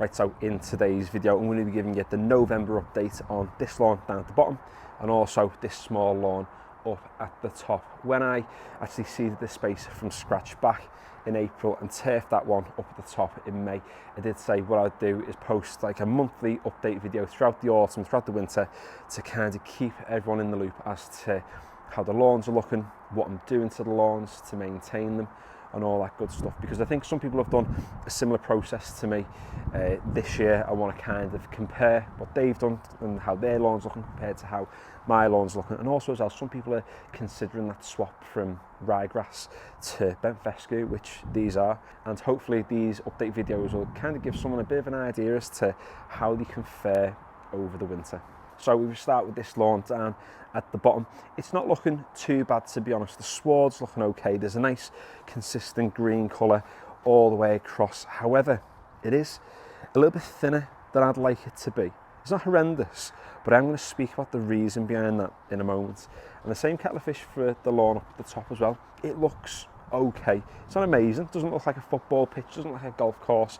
Right, so in today's video, I'm going to be giving you the November update on this lawn down at the bottom and also this small lawn up at the top. When I actually seeded this space from scratch back in April and turfed that one up at the top in May, I did say what I'd do is post like a monthly update video throughout the autumn, throughout the winter, to kind of keep everyone in the loop as to how the lawns are looking, what I'm doing to the lawns to maintain them, and all that good stuff, because I think some people have done a similar process to me this year. I want to kind of compare what they've done and how their lawn's looking compared to how my lawn's looking, and also as well, some people are considering that swap from ryegrass to bent fescue, which these are, and hopefully these update videos will kind of give someone a bit of an idea as to how they can fare over the winter. So we start with this lawn down at the bottom. It's not looking too bad, to be honest. The sward's looking okay. There's a nice consistent green colour all the way across. However, it is a little bit thinner than I'd like it to be. It's not horrendous, but I'm going to speak about the reason behind that in a moment. And the same kettle of fish for the lawn up at the top as well. It looks okay. It's not amazing. It doesn't look like a football pitch. It doesn't look like a golf course.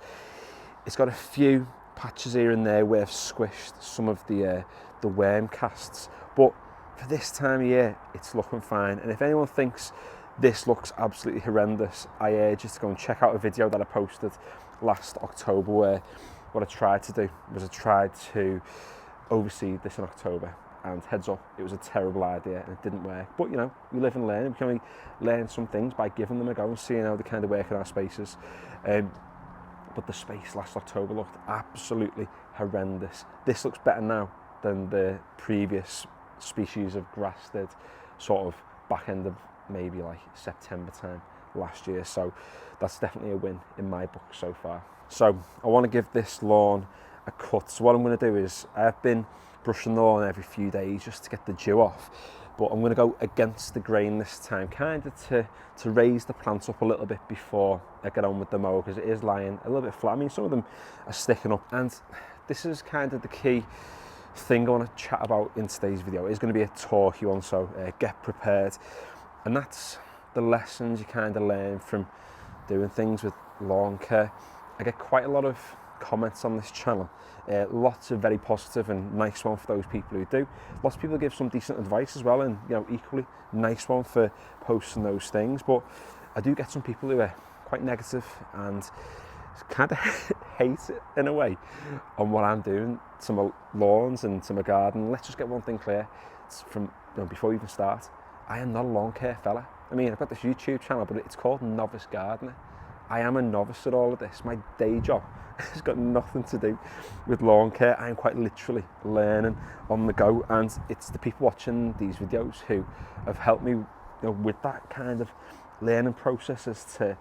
It's got a few patches here and there where I've squished some of the worm casts, but for this time of year it's looking fine. And if anyone thinks this looks absolutely horrendous, I urge you to go and check out a video that I posted last October where what I tried to do was I tried to overseed this in October, and heads up, it was a terrible idea and it didn't work. But you know, we live and learn. We can only learn some things by giving them a go and seeing how they kind of work in our spaces. But the space last October looked absolutely horrendous. This looks better now than the previous species of grass did, sort of back end of maybe like September time last year. So that's definitely a win in my book so far. So I want to give this lawn a cut. So what I'm going to do is, I've been brushing the lawn every few days just to get the dew off, but I'm going to go against the grain this time, kind of to raise the plants up a little bit before I get on with the mow, because it is lying a little bit flat. I mean, some of them are sticking up, and this is kind of the key thing I want to chat about in today's video. It's going to be a talky one, so get prepared. And that's the lessons you kind of learn from doing things with lawn care. I get quite a lot of comments on this channel, lots of very positive and nice one for those people who do. Lots of people give some decent advice as well, and you know, equally nice one for posting those things. But I do get some people who are quite negative and kind of hate it in a way on what I'm doing to my lawns and to my garden. Let's just get one thing clear, it's from, you know, before we even start, I am not a lawn care fella. I mean, I've got this YouTube channel, but it's called Novice Gardener. I am a novice at all of this. My day job has got nothing to do with lawn care. I am quite literally learning on the go, and it's the people watching these videos who have helped me, you know, with that kind of learning process as to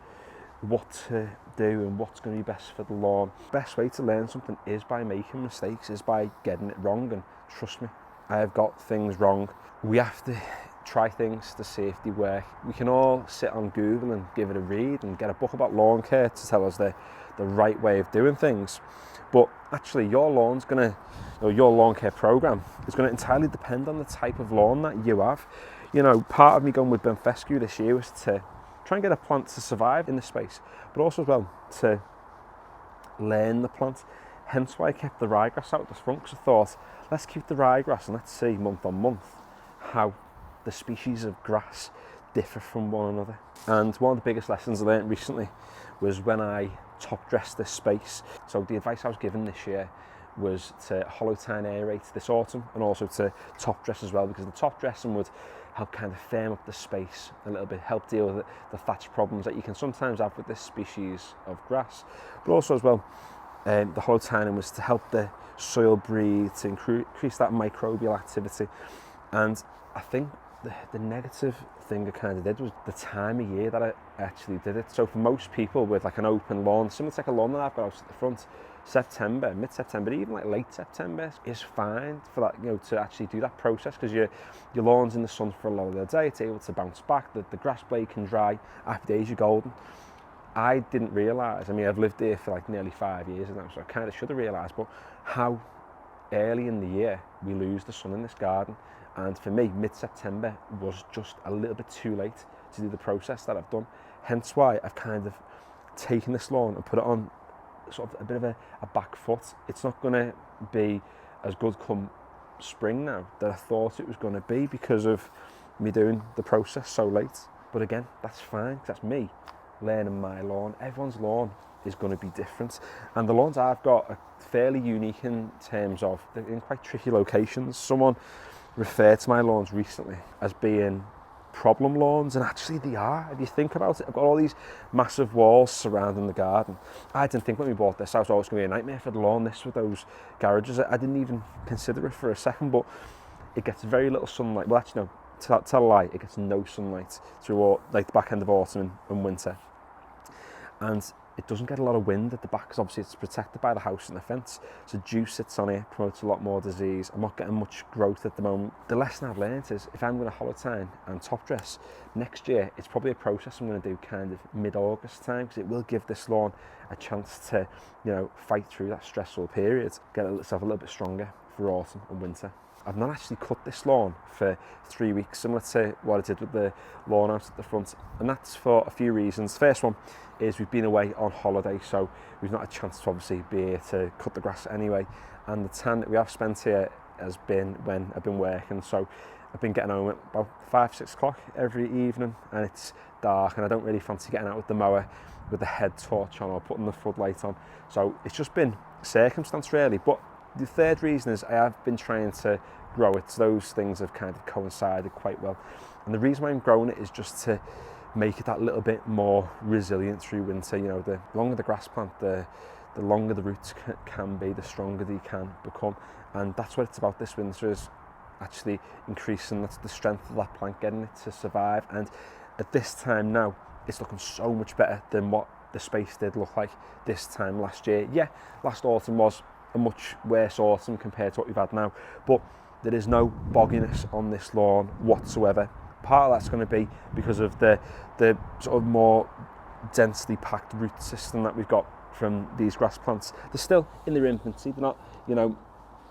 what to do and what's going to be best for the lawn. Best way to learn something is by making mistakes, is by getting it wrong, and trust me, I have got things wrong. We have to try things to see if they work. We can all sit on Google and give it a read and get a book about lawn care to tell us the right way of doing things, but actually your lawn's gonna, or your lawn care program is going to entirely depend on the type of lawn that you have. You know, part of me going with bent fescue this year was to try and get a plant to survive in the space, but also as well to learn the plant. Hence why I kept the ryegrass out the front, because I thought, let's keep the ryegrass and let's see month on month how the species of grass differ from one another. And one of the biggest lessons I learned recently was when I top dressed this space. So the advice I was given this year was to hollow tine aerate this autumn, and also to top dress as well, because the top dressing would help kind of firm up the space a little bit, help deal with the thatch problems that you can sometimes have with this species of grass. But also as well, the hollow tining was to help the soil breathe, to increase that microbial activity. And I think the negative thing I kind of did was the time of year that I actually did it. So for most people with like an open lawn, similar to like a lawn that I've got out at the front, September, mid-September, even like late September is fine for that, you know, to actually do that process, because your lawn's in the sun for a lot of the day, it's able to bounce back, the grass blade can dry, happy days, you're golden. I didn't realise, I mean, I've lived here for like nearly 5 years now, so I kind of should have realised, but how early in the year we lose the sun in this garden. And for me, mid-September was just a little bit too late to do the process that I've done. Hence why I've kind of taken this lawn and put it on sort of a bit of a back foot. It's not going to be as good come spring now that I thought it was going to be because of me doing the process so late. But again, that's fine, 'cause that's me learning my lawn. Everyone's lawn is going to be different, and the lawns I've got are fairly unique in terms of they're in quite tricky locations. Someone referred to my lawns recently as being problem lawns, and actually they are. If you think about it, I've got all these massive walls surrounding the garden. I didn't think when we bought this house, oh, it's going to be a nightmare for the lawn, this with those garages. I didn't even consider it for a second, but it gets very little sunlight. Well, actually, no, tell a lie, it gets no sunlight through all, like the back end of autumn and winter. And it doesn't get a lot of wind at the back because obviously it's protected by the house and the fence. So dew sits on it, promotes a lot more disease. I'm not getting much growth at the moment. The lesson I've learned is if I'm going to hollow tine and top dress next year, it's probably a process I'm going to do kind of mid-August time, because it will give this lawn a chance to, you know, fight through that stressful period, get itself a little bit stronger for autumn and winter. I've not actually cut this lawn for 3 weeks, similar to what I did with the lawn out at the front, and that's for a few reasons. First one is we've been away on holiday, so we've not had a chance to obviously be here to cut the grass anyway, and the time that we have spent here has been when I've been working, so I've been getting home at about 5-6 o'clock every evening, and it's dark, and I don't really fancy getting out with the mower with the head torch on or putting the floodlight on, so it's just been circumstance really. But the third reason is I have been trying to grow it, so those things have kind of coincided quite well. And the reason why I'm growing it is just to make it that little bit more resilient through winter. You know, the longer the grass plant, the longer the roots can be, the stronger they can become. And that's what it's about this winter, is actually increasing the strength of that plant, getting it to survive. And at this time now, it's looking so much better than what the space did look like this time last year. Yeah, last autumn was a much worse autumn compared to what we've had now, but there is no bogginess on this lawn whatsoever. Part of that's going to be because of the sort of more densely packed root system that we've got from these grass plants. They're still in their infancy. They're not, you know,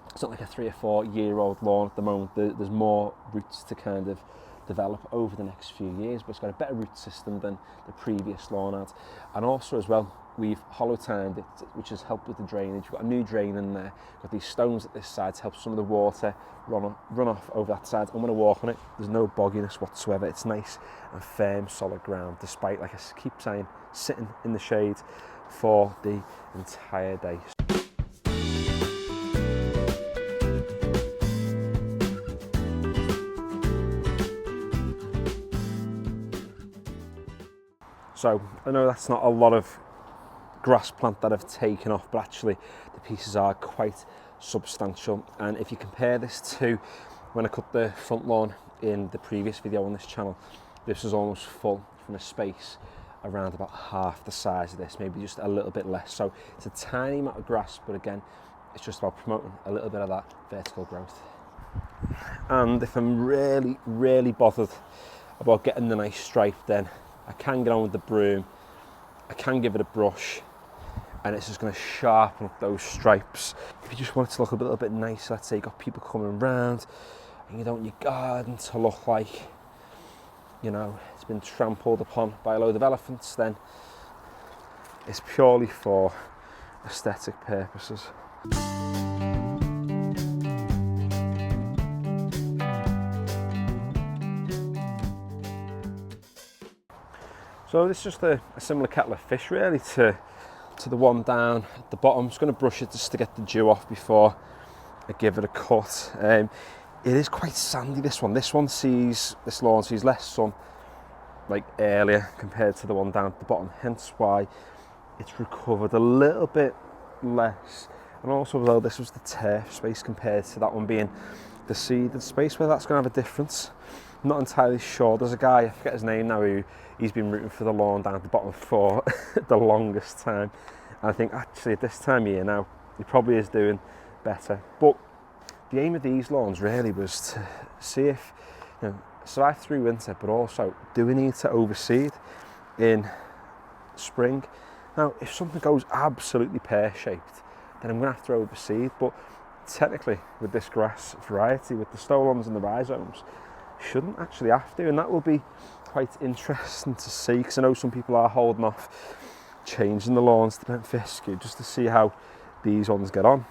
it's not like a 3 or 4 year old lawn at the moment. There's more roots to kind of develop over the next few years, but it's got a better root system than the previous lawn had. And also as well, we've hollow tined it, which has helped with the drainage. We've got a new drain in there, got these stones at this side to help some of the water run off over that side. And when I walk on it, there's no bogginess whatsoever. It's nice and firm, solid ground, despite, like I keep saying, sitting in the shade for the entire day. So I know that's not a lot of grass plant that I've taken off, but actually the pieces are quite substantial. And if you compare this to when I cut the front lawn in the previous video on this channel, this is almost full from a space around about half the size of this, maybe just a little bit less. So it's a tiny amount of grass, but again, it's just about promoting a little bit of that vertical growth. And if I'm really bothered about getting the nice stripe, then I can get on with the broom, I can give it a brush, and it's just going to sharpen up those stripes. If you just want it to look a little bit nicer, let's say you've got people coming around and you don't want your garden to look like, you know, it's been trampled upon by a load of elephants, then it's purely for aesthetic purposes. So this is just a similar kettle of fish really to the one down at the bottom. I'm just going to brush it just to get the dew off before I give it a cut. It is quite sandy, this one. This lawn sees less sun like earlier compared to the one down at the bottom, hence why it's recovered a little bit less. And also as well, this was the turf space compared to that one being the seeded space, where that's going to have a difference. I'm not entirely sure. There's a guy, I forget his name now, he's been rooting for the lawn down at the bottom for the longest time. And I think actually at this time of year now, he probably is doing better. But the aim of these lawns really was to see if, you know, survive through winter, but also do we need to overseed in spring? Now, if something goes absolutely pear-shaped, then I'm going to have to overseed. But technically, with this grass variety, with the stolons and the rhizomes, shouldn't actually have to, and that will be quite interesting to see, because I know some people are holding off changing the lawns to Bent Fiskew just to see how these ones get on.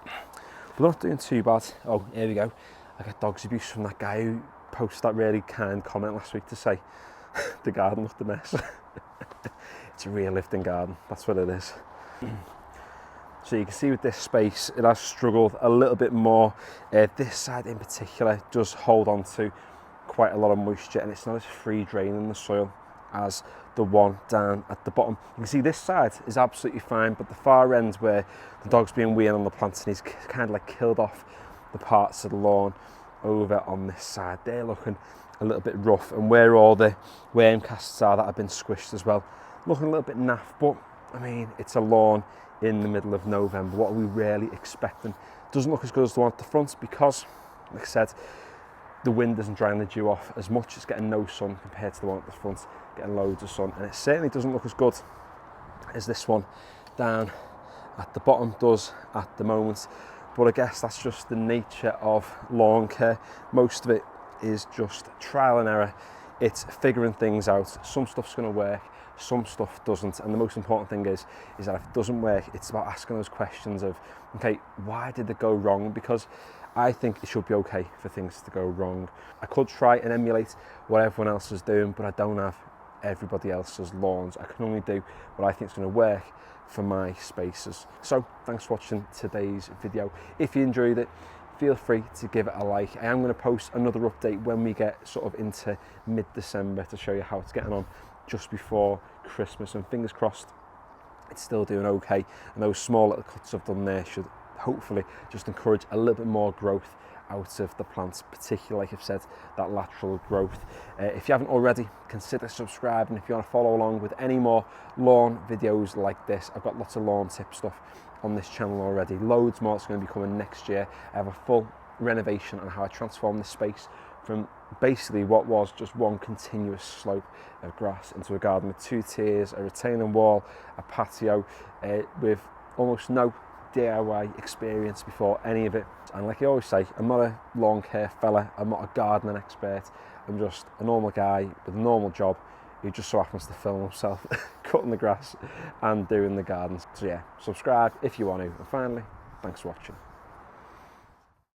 But they're not doing too bad. Oh, here we go. I got dogs abuse from that guy who posted that really kind comment last week to say the garden looked a mess. It's a real lifting garden, that's what it is. So you can see with this space, it has struggled a little bit more. This side in particular does hold on to quite a lot of moisture, and it's not as free draining the soil as the one down at the bottom. You can see this side is absolutely fine, but the far end where the dog's been weeing on the plants and he's kind of like killed off the parts of the lawn over on this side, they're looking a little bit rough, and where all the worm casts are that have been squished as well, looking a little bit naff. But I mean, it's a lawn in the middle of November. What are we really expecting? Doesn't look as good as the one at the front because, like I said, the wind isn't drying the dew off as much. It's getting no sun compared to the one at the front, getting loads of sun, and it certainly doesn't look as good as this one down at the bottom does at the moment. But I guess that's just the nature of lawn care. Most of it is just trial and error. It's figuring things out. Some stuff's going to work, some stuff doesn't, and the most important thing is that if it doesn't work, it's about asking those questions of, okay, why did it go wrong? Because I think it should be okay for things to go wrong. I could try and emulate what everyone else is doing, but I don't have everybody else's lawns. I can only do what I think is going to work for my spaces. So thanks for watching today's video. If you enjoyed it, feel free to give it a like. I am going to post another update when we get sort of into mid-December to show you how it's getting on just before Christmas, and fingers crossed it's still doing okay, and those small little cuts I've done there should hopefully just encourage a little bit more growth out of the plants, particularly, like I've said, that lateral growth. If you haven't already, consider subscribing if you want to follow along with any more lawn videos like this. I've got lots of lawn tip stuff on this channel already, loads more that's going to be coming next year. I have a full renovation on how I transform this space from basically what was just one continuous slope of grass into a garden with 2 tiers, a retaining wall, a patio, with almost no DIY experience before any of it. And like I always say, I'm not a lawn care fella, I'm not a gardening expert, I'm just a normal guy with a normal job who just so happens to film himself cutting the grass and doing the gardens. So yeah, subscribe if you want to. And finally, thanks for watching.